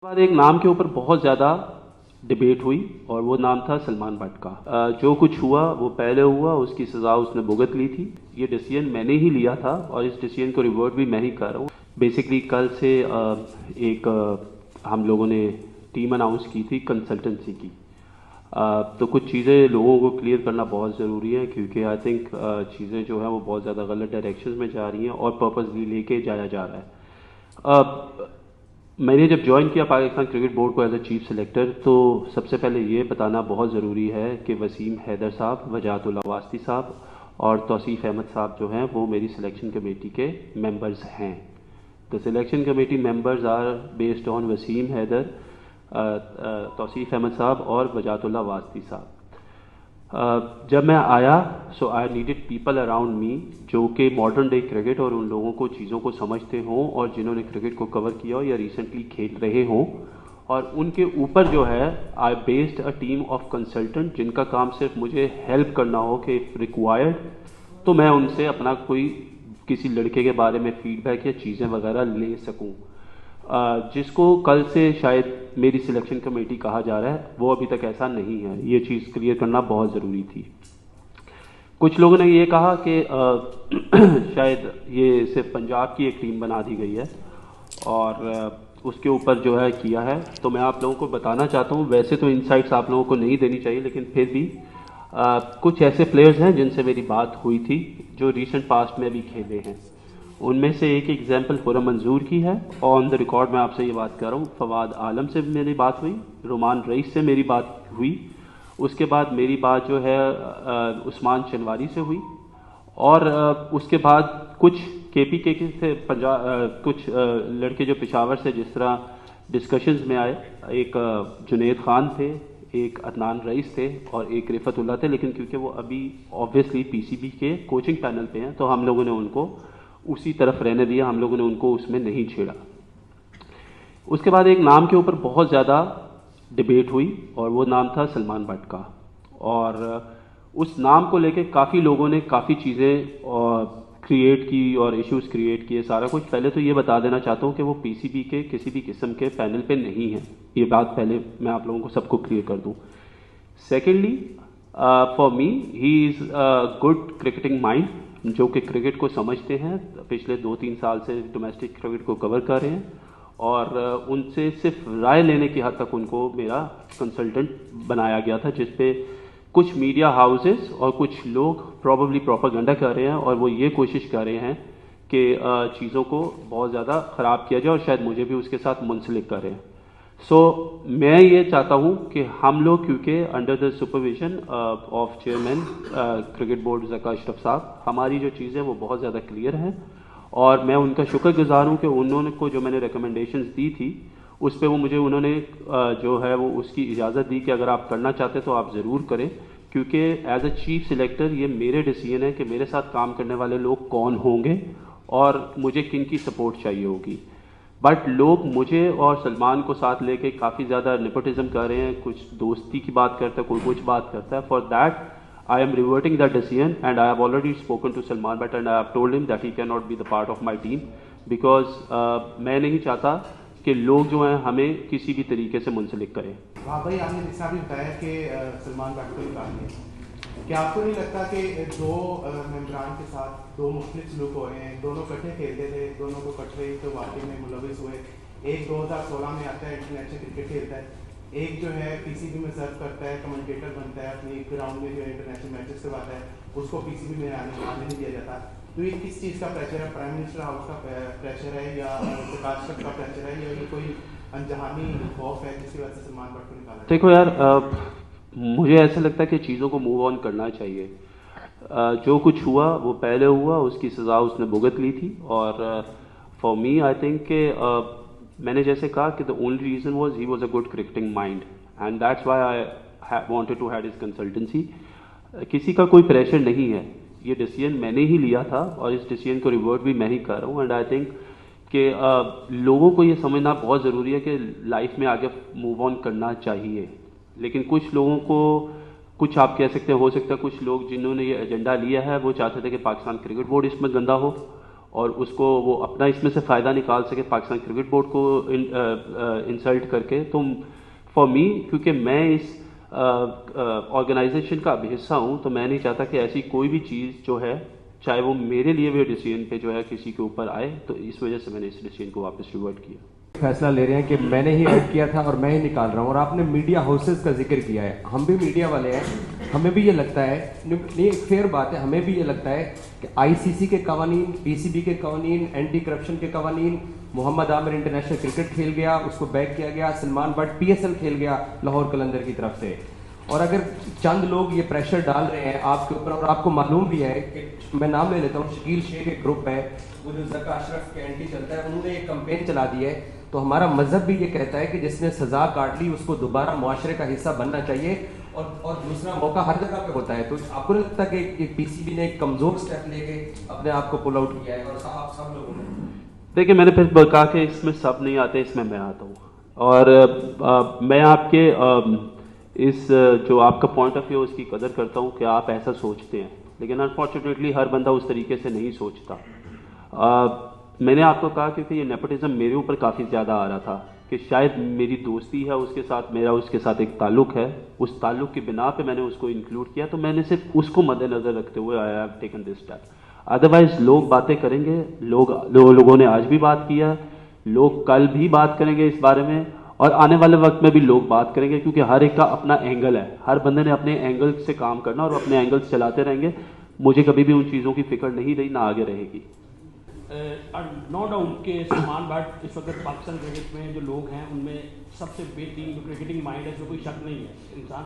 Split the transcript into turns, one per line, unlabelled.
बाद एक नाम के ऊपर बहुत ज़्यादा डिबेट हुई और वो नाम था सलमान बट का। जो कुछ हुआ वो पहले हुआ, उसकी सज़ा उसने भुगत ली थी। ये डिसीजन मैंने ही लिया था और इस डिसीजन को रिवर्ट भी मैं ही कर रहा हूँ। बेसिकली कल से हम लोगों ने टीम अनाउंस की थी कंसल्टेंसी की। तो कुछ चीज़ें लोगों को क्लियर करना बहुत ज़रूरी है क्योंकि आई थिंक चीज़ें जो है वो बहुत ज़्यादा गलत डायरेक्शन में जा रही हैं और पर्पसली लेके जाया जा रहा है। मैंने जब ज्वाइन किया पाकिस्तान क्रिकेट बोर्ड को एज अ चीफ सेलेक्टर, तो सबसे पहले ये बताना बहुत ज़रूरी है कि वसीम हैदर साहब, वजातुल्ला वास्ती साहब और तौसीफ़ अहमद साहब जो हैं वो मेरी सिलेक्शन कमेटी के मेंबर्स हैं। The selection committee members are based on Wasim Haider, Tauseef Ahmed sahab और वजातुल्ला वास्ती साहब। जब मैं आया so I needed people around me जो कि मॉडर्न डे क्रिकेट और उन लोगों को चीज़ों को समझते हों और जिन्होंने क्रिकेट को कवर किया हो या रिसेंटली खेल रहे हों, और उनके ऊपर जो है आई based a team of consultant जिनका काम सिर्फ मुझे हेल्प करना हो कि इफ़ रिक्वायर्ड तो मैं उनसे अपना कोई किसी लड़के के बारे में फीडबैक या चीज़ें वगैरह ले सकूं। जिसको कल से शायद मेरी सिलेक्शन कमेटी कहा जा रहा है वो अभी तक ऐसा नहीं है। ये चीज़ क्लियर करना बहुत ज़रूरी थी। कुछ लोगों ने ये कहा कि शायद ये सिर्फ पंजाब की एक टीम बना दी गई है और उसके ऊपर जो है किया है। तो मैं आप लोगों को बताना चाहता हूँ, वैसे तो इनसाइट्स आप लोगों को नहीं देनी चाहिए, लेकिन फिर भी कुछ ऐसे प्लेयर्स हैं जिनसे मेरी बात हुई थी जो रिसेंट पास्ट में भी खेले हैं। उनमें से एक एग्जाम्पल खुर्रम मंजूर की है। ऑन द रिकॉर्ड मैं आपसे ये बात कर रहा हूँ। फवाद आलम से भी मेरी बात हुई, रुमान रईस से मेरी बात हुई, उसके बाद मेरी बात जो है उस्मान चनवारी से हुई और उसके बाद कुछ KPK से कुछ लड़के जो पेशावर से जिस तरह डिस्कशंस में आए, एक जुनेद खान थे, एक अदनान रईस थे और एक रिफतुल्ला थे, लेकिन क्योंकि वो अभी ऑब्वियसली PCB के कोचिंग पैनल पे हैं तो हम लोगों ने उनको उसी तरफ रहने दिया, हम लोगों ने उनको उसमें नहीं छेड़ा। उसके बाद एक नाम के ऊपर बहुत ज़्यादा डिबेट हुई और वो नाम था सलमान बट का। और उस नाम को लेके काफ़ी लोगों ने काफ़ी चीज़ें क्रिएट की और इश्यूज क्रिएट किए, सारा कुछ। पहले तो ये बता देना चाहता हूँ कि वो PCB के किसी भी किस्म के पैनल पे नहीं है। ये बात पहले मैं आप लोगों को सबको क्लियर कर दूँ। Secondly, for me he is good cricketing mind जो कि क्रिकेट को समझते हैं, पिछले 2-3 साल से डोमेस्टिक क्रिकेट को कवर कर रहे हैं और उनसे सिर्फ राय लेने की हद तक उनको मेरा कंसल्टेंट बनाया गया था, जिस पे कुछ मीडिया हाउसेस और कुछ लोग प्रॉबली प्रोपेगेंडा कर रहे हैं और वो ये कोशिश कर रहे हैं कि चीज़ों को बहुत ज़्यादा ख़राब किया जाए और शायद मुझे भी उसके साथ मुंसलिक कर रहे हैं। मैं ये चाहता हूँ कि हम लोग, क्योंकि under the supervision of chairman cricket board Zaka Ashraf साहब, हमारी जो चीज़ें वो बहुत ज़्यादा क्लियर हैं और मैं उनका शुक्रगुजार हूँ कि उन्होंने को जो मैंने रिकमेंडेशंस दी थी उस पर वो मुझे उन्होंने जो है वो उसकी इजाज़त दी कि अगर आप करना चाहते तो आप ज़रूर करें, क्योंकि एज अ चीफ सिलेक्टर ये मेरे डिसीजन है कि मेरे साथ काम करने वाले लोग कौन होंगे और मुझे किन की सपोर्ट चाहिए होगी। बट लोग मुझे और सलमान को साथ लेके काफ़ी ज़्यादा नेपोटिज्म कर रहे हैं, कुछ दोस्ती की बात करता है, कोई कुछ बात करता है। For that I am reverting that decision and I have already spoken to Salman but and I have told him that he can not be the part of my team, because मैं नहीं चाहता कि लोग जो हैं हमें किसी भी तरीके से मुंसलिक करें।
हाँ भाई, आपने जिस भी बताया कि सलमान बट को निकाल दिया, क्या आपको नहीं लगता कि दो मेम्बरान के साथ दो मुख्तलिफ सलूक हो रहे हैं? दोनों इकट्ठे खेलते थे, दोनों को इकट्ठे तो वाकई में मुलविस हुए। एक 2016 में आता है, इंटरनेशनल क्रिकेट खेलता है, एक जो है PCB में सर्व करता है, कमेंटेटर बनता है, अपनी ग्राउंड में जो है इंटरनेशनल मैचेस करवाता है, उसको PCB में आने नहीं दिया जाता। तो ये किस चीज़ का प्रेशर है? प्राइम मिनिस्टर हाउस का प्रेशर है या प्रकाश का प्रेशर है या ये कोई अनजहानी खौफ है जिसकी वजह से सलमान बट को निकाला?
देखो यार, मुझे ऐसा लगता है कि चीज़ों को मूव ऑन करना चाहिए। जो कुछ हुआ वो पहले हुआ, उसकी सज़ा उसने भुगत ली थी और फॉर मी आई थिंक कि मैंने जैसे कहा कि the only reason was he was a good cricketing mind and that's why I wanted to had his consultancy. किसी का कोई प्रेशर नहीं है, ये डिसीजन मैंने ही लिया था और इस डिसीजन को रिवर्ट भी मैं ही कर रहा हूँ। एंड आई थिंक कि लोगों को ये समझना बहुत ज़रूरी है कि लाइफ में आगे मूव ऑन करना चाहिए, लेकिन कुछ लोगों को, कुछ आप कह सकते हैं, हो सकता है कुछ लोग जिन्होंने ये एजेंडा लिया है वो चाहते थे कि पाकिस्तान क्रिकेट बोर्ड इसमें गंदा हो और उसको वो अपना इसमें से फ़ायदा निकाल सके पाकिस्तान क्रिकेट बोर्ड को इंसल्ट करके, तो फॉर मी, क्योंकि मैं इस ऑर्गेनाइजेशन का अब हिस्सा हूँ, तो मैं नहीं चाहता कि ऐसी कोई भी चीज़ जो है, चाहे वो मेरे लिए भी डिसीजन पे जो है किसी के ऊपर आए, तो इस वजह से मैंने इस डिसीजन को वापस रिवर्ट किया।
फैसला ले रहे हैं कि मैंने ही ऐड किया था और मैं ही निकाल रहा हूँ। और आपने मीडिया हाउसेस का जिक्र किया है, हम भी मीडिया वाले हैं, हमें भी ये लगता है, नहीं एक फेयर बात है, हमें भी ये लगता है कि आईसीसी के कवानीन, पीसीबी के कवानीन, एंटी करप्शन के कवानीन, मोहम्मद आमिर इंटरनेशनल क्रिकेट खेल गया, उसको बैक किया गया, सलमान बट पीएसएल खेल गया लाहौर कलंदर की तरफ से, और अगर चंद लोग ये प्रेशर डाल रहे हैं आपके ऊपर, और आपको मालूम भी है कि मैं नाम ले लेता हूँ, शकील शेख एक ग्रुप है, वो जो ज़का अशरफ के एंटी चलता है, उन्होंने एक कैंपेन चला दी है। तो हमारा मजहब भी ये कहता है कि जिसने सजा काट ली उसको दोबारा मुआशरे का हिस्सा बनना चाहिए, और दूसरा मौका हर जगह पे होता है। तो आपको नहीं लगता कि पीसीबी ने एक कमजोर स्टेप लेके अपने आप को पुल आउट किया है, और आप सब लोगों ने?
देखिए, मैंने फिर कहा कि इसमें सब नहीं आते, इसमें मैं आता हूँ, और मैं आपके इस जो आपका पॉइंट ऑफ व्यू उसकी कदर करता हूँ कि आप ऐसा सोचते हैं, लेकिन अनफॉर्चुनेटली हर बंदा उस तरीके से नहीं सोचता। मैंने आपको कहा क्योंकि ये नेपोटिज्म मेरे ऊपर काफ़ी ज़्यादा आ रहा था कि शायद मेरी दोस्ती है उसके साथ, मेरा उसके साथ एक ताल्लुक़ है, उस ताल्लुक़ की बिना पे मैंने उसको इंक्लूड किया, तो मैंने सिर्फ उसको मद्देनज़र रखते हुए I have taken this step. Otherwise लोग बातें करेंगे, लोगों ने आज भी बात किया, लोग कल भी बात करेंगे इस बारे में, और आने वाले वक्त में भी लोग बात करेंगे, क्योंकि हर एक का अपना एंगल है, हर बंदे ने अपने एंगल से काम करना और अपने एंगल से चलाते रहेंगे। मुझे कभी भी उन चीज़ों की फिक्र नहीं रही, ना आगे रहेगी।
नो डाउट के सलमान बट इस वक्त पाकिस्तान क्रिकेट में जो लोग हैं उनमें सबसे बेहतरीन जो क्रिकेटिंग माइंड है, जो कोई शक नहीं है। इंसान